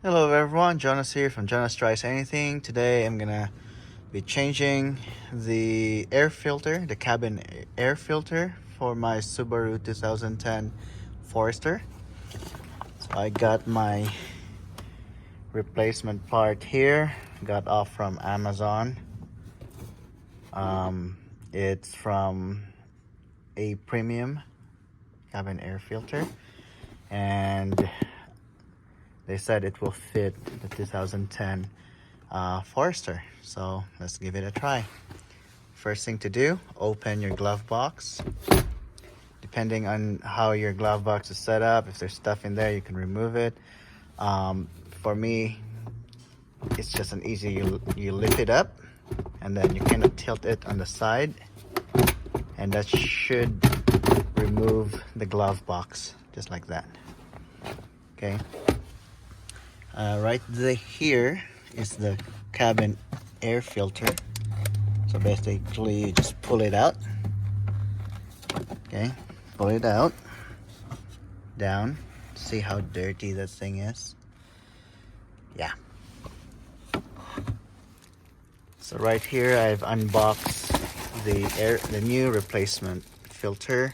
Hello everyone, Jonas here from Jonas Tries Anything. Today I'm gonna be changing the air filter, the cabin air filter for my Subaru 2010 Forester. So I got my replacement part here, got off from Amazon. It's from a premium cabin air filter, and they said it will fit the 2010 Forester. So let's give it a try. First thing to do, open your glove box. Depending on how your glove box is set up, if there's stuff in there, you can remove it. For me, it's just an easy, you lift it up and then you kind of tilt it on the side, and that should remove the glove box just like that. Okay. Right here is the cabin air filter. So basically you just pull it out. Okay, pull it out, down. See how dirty that thing is? Yeah. So right here I've unboxed the new replacement filter.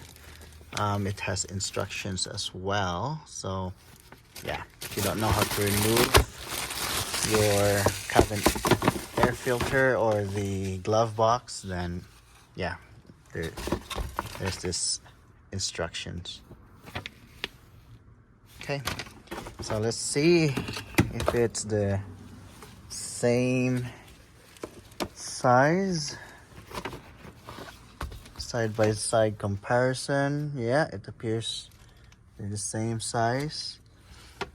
It has instructions as well. So yeah, if you don't know how to remove your cabin air filter or the glove box, then yeah, there's this instructions. Okay, so let's see if it's the same size. Side by side comparison. Yeah, it appears they're the same size.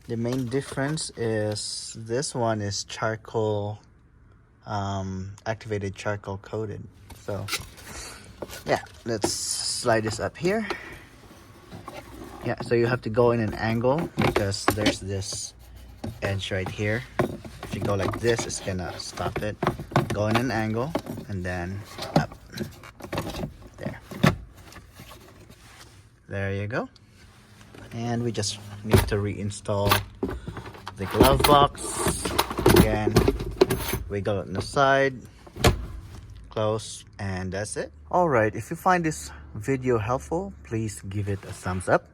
The main difference is this one is charcoal, activated charcoal coated. So yeah, let's slide this up here. Yeah, so you have to go in an angle because there's this edge right here. If you go like this, it's gonna stop it. Go in an angle and then up. There you go. And we just need to reinstall the glove box. Again, wiggle it on the side, close, and that's it. Alright, if you find this video helpful, please give it a thumbs up.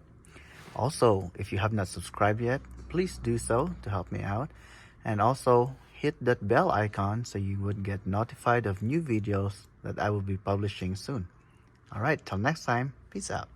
Also, if you have not subscribed yet, please do so to help me out. And also, hit that bell icon so you would get notified of new videos that I will be publishing soon. Alright, till next time, peace out.